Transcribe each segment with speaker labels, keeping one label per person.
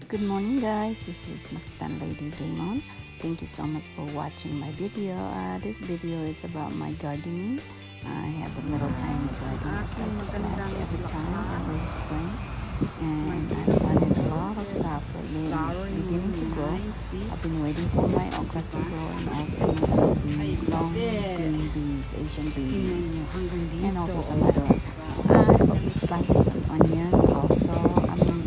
Speaker 1: Good morning guys, this is Mactan Lady Damon. Thank you so much for watching my video. This video is about my gardening. I have a little tiny garden I try to plant every time, every spring. And I planted a lot of stuff lately and it's beginning to grow. I've been waiting for my okra to grow and also my green beans, long green beans, Asian green beans, and also some other one. I planted some onions also.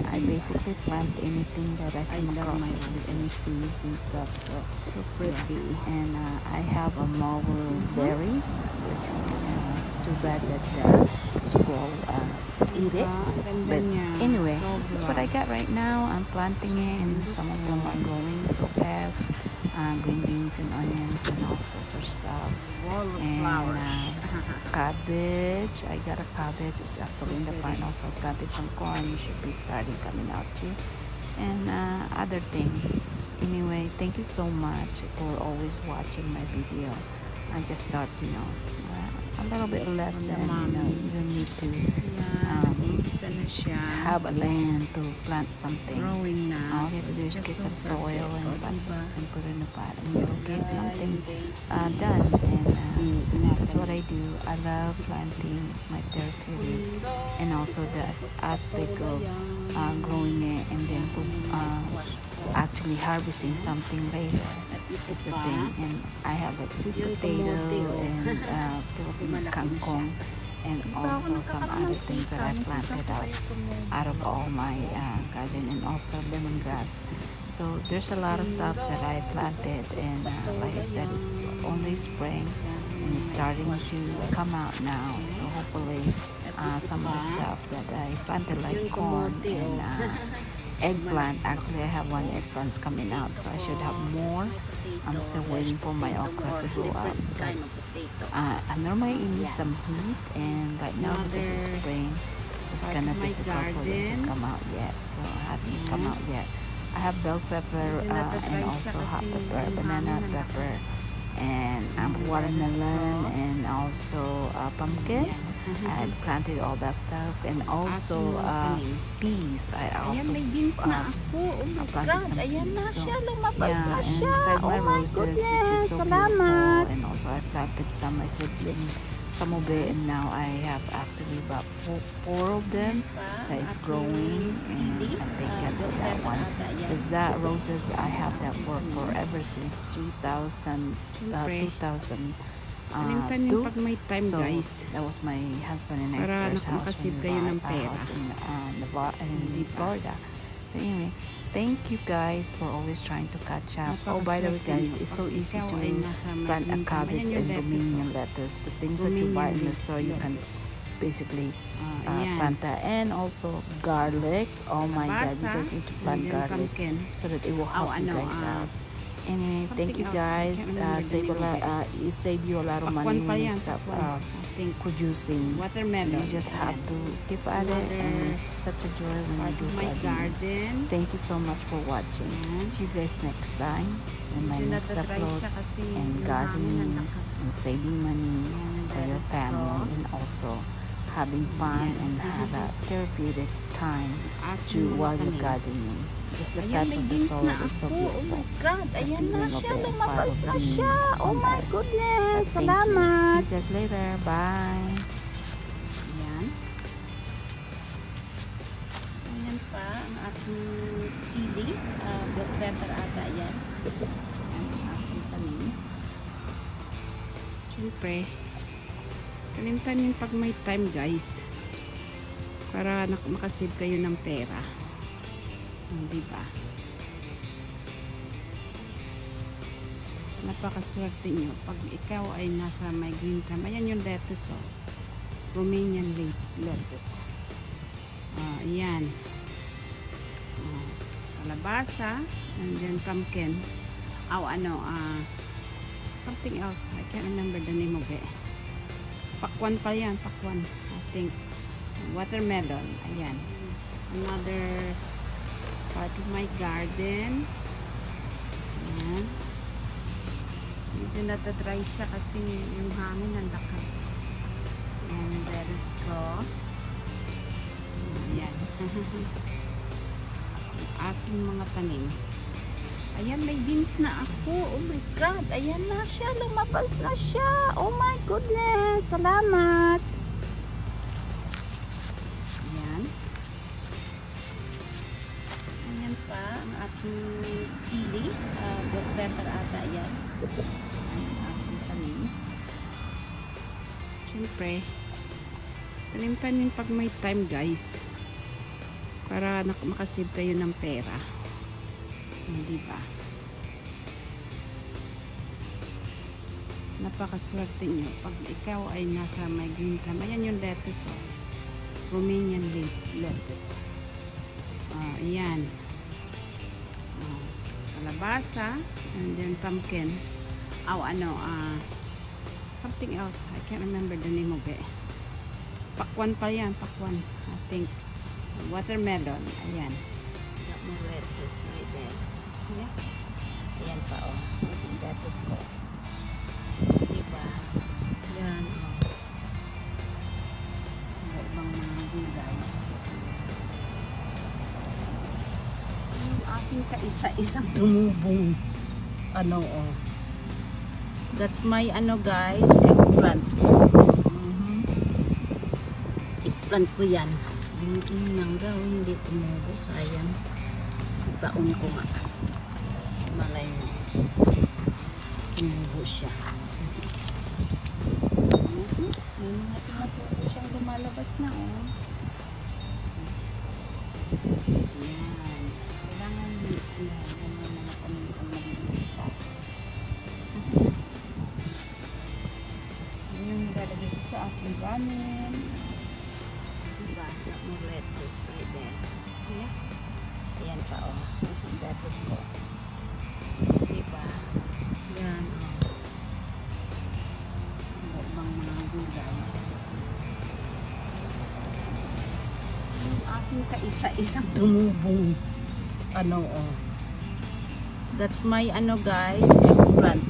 Speaker 1: I basically plant anything that I come across with any seeds and stuff. So pretty. And I have a mulberries, which too bad that the squirrel eat it. But anyway, this is what I got right now. I'm planting it, and some of them are growing so fast. Green beans and onions and all sorts of stuff. And cabbage. I got a cabbage. It's actually in the front. Also planted some corn. You should be starting coming out too. And other things. Anyway, thank you so much for always watching my video. I just thought, a little bit less than, you don't need to have a land to plant something. All you have to do is get some soil and plant and put it in a pot, and you'll get something done. And that's what I do. I love planting. It's my therapeutic, and also the aspect of growing it and then actually harvesting something later is the thing. And I have like sweet potato and Philippine kangkong, and also some other things that I planted out of all my garden, and also lemongrass. So there's a lot of stuff that I planted, and like I said, it's only spring and it's starting to come out now. So hopefully some of the stuff that I planted like corn and eggplant, actually I have one eggplant coming out, so I should have more. I'm still waiting for my okra to grow up. I normally need some heat, and right now because it's spring, it's kind of difficult for them to come out yet, so it hasn't come out yet. I have bell pepper and also hot pepper, banana pepper, and watermelon, and also pumpkin. I planted all that stuff, and also peas. I also planted some peas. So yeah, and beside my roses, which is so beautiful, and also I planted some my sibling some of it, and now I have actually about four of them that is growing, and I think I put that one because that roses I have that for forever since 2000. So that was my husband and I's first house when we bought a house in Florida. But anyway, thank you guys for always trying to catch up. Oh, by the way guys, it's so easy to plant a cabbage and Romanian lettuce. The things that you buy in the store, you can basically plant that. And also garlic. Oh my god, you guys need to plant garlic so that it will help you guys out. Anyway, thank you guys. It save you a lot of money when you start producing. So you just have to keep at it, and it's such a joy when you do gardening. Thank you so much for watching. See you guys next time in my next upload, and gardening and saving money for your family, and also having fun and have a therapeutic time while you're gardening. Just the touch of the soil is so beautiful. The feeling of it, part of being on
Speaker 2: my goodness!
Speaker 1: Thank you. See you guys later. Bye!
Speaker 2: Ayan. Ayan pa ang aking sili. Bell pepper ata yan. Ayan ang aking tanim. Siyempre, tanim-tanim pag may time guys. Para makasave kayo ng pera. Diba? Napakaswerte nyo pag ikaw ay nasa may green thumb. Ayan yung lettuce, oh. Romanian lettuce. Ayan. Kalabasa, and then pumpkin. Something else. I can't remember the name of it. Pakwan pa yan, pakwan. I think watermelon. Ayan. Another part of my garden. Ayan. Medyo natadry siya kasi yung hangin ang lakas. And let us go. Ayan. aking mga tanim. Ayan, may beans na ako. Oh my God. Ayan na siya. Lumabas na siya. Oh my goodness. Salamat. Ayan. Ayan pa ang aking sili. Black pepper ata. Ayan. Ayan ang aking tanim. Siyempre, tanim-tanim pag may time, guys. Para makasave kayo ng pera. Hindi ba? Napakaswerte nyo pag ikaw ay nasa may green thumb. Ayan yung lettuce, oh. Romanian lettuce. Ayan. Kalabasa. And then pumpkin. Something else. I can't remember the name of it. Pakwan pa yan. Pakwan. I think. Watermelon. Ayan. Got more lettuce right there. Yeah. Ayan pa, oh. Yung lettuce ko. Diba? Yan, oh. Ibang mga gulay. Yung aking kaisa-isang tumubong oh. That's my guys, eggplant. Eggplant ko yan. Yung mangga, hindi tumubo. Sayang. Baon ko nga. Malay mo. Tumubo siya. Ngayon natin natuto siyang lumalabas na, oh. Ayan. Kailangan mga tanim ang maliliit pa. Yung nilalagay ko sa aking ramen. Diba? Got more lettuce right there. Yeah. Ayan pa, oh. Yung lettuce ko. Diba? Yan, oh. Ibang mga gulay. Yung aking kaisa-isang tumubong oh. That's my guys, eggplant.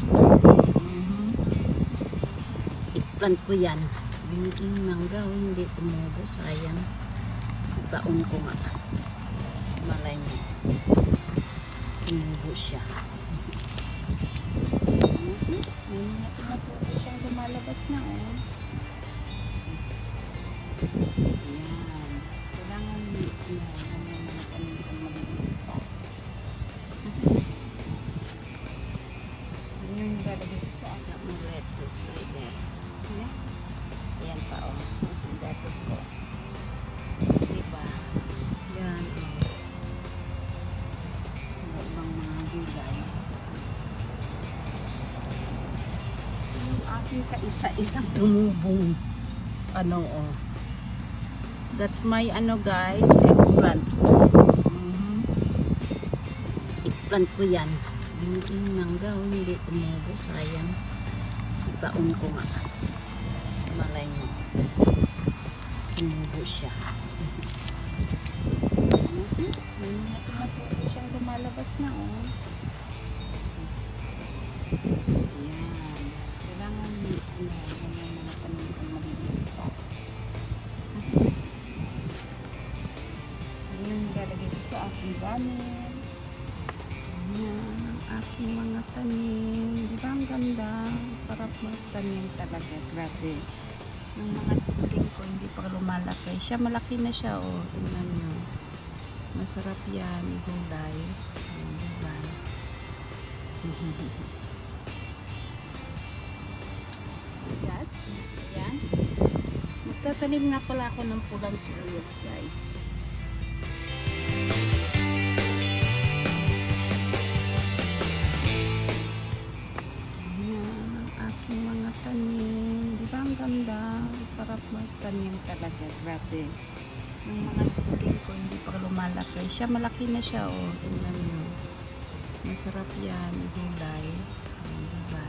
Speaker 2: Eggplant ko yan. Yung mangga, hindi tumubo. Sayang. Baon ko nga. Malay mo. Tumubo siya. Ngayon natin natuto siyang lumalabas na, oh. Ayan. Kailangan mga tanim ang maliliit pa. Yung nilalagay ko sa akin ng lettuce right there. Yeah. Ayan pa, oh. Yung lettuce ko. Diba? Yan, oh. Ibang mga gulay. Yung aking kaisa-isang tumubong oh. That's my guys, eggplant. Eggplant ko yan. Yung mangga, hindi tumubo. Sayang. Baon ko nga. Malay mo. Tumubo siya. Ngayon natin natuto siyang lumalabas na, oh. Ayan. Kailangan mga tanim ang maliliit pa. Yung nilalagay ko sa aking ramen. Ayan, ang aking mga tanim. Diba ang ganda? Sarap magtanim talaga. Grabe. Yung mga seedling ko hindi pa lumalaki. Siya malaki na siya, oh. Tingnan nyo. Masarap yan. Igulay. Ayan, diba? Yes. Ayan. Magtatanim nga pala ako ng pulang sibuyas, guys. Ayan, ang aking mga tanim. Diba ang ganda? Sarap magtanim talaga. Grabe. Yung mga seedling ko hindi pa lumalaki. Siya malaki na siya, oh. Tingnan nyo. Masarap yan. Igulay. Ayan, diba?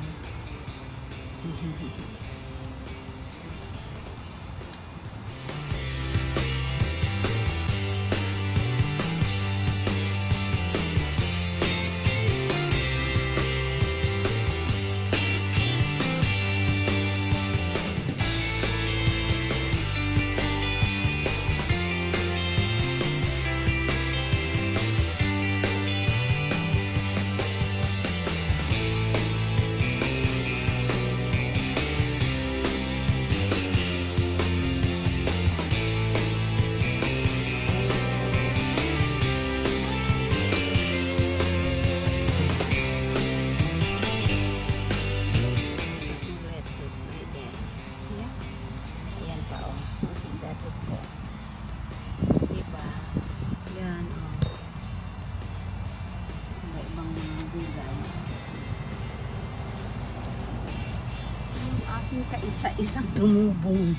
Speaker 2: Isa-isang tumubong.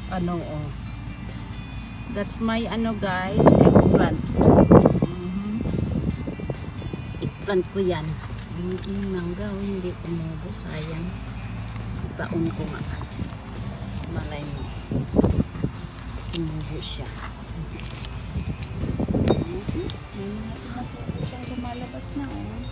Speaker 2: Ano, oh. That's my, ano guys, eggplant. Eggplant ko yan. Yung mangga, oh, hindi tumubo. Sayang. Baon ko nga. Malay mo. Tumubo siya. May mga tumubo siyang lumalabas na, oh.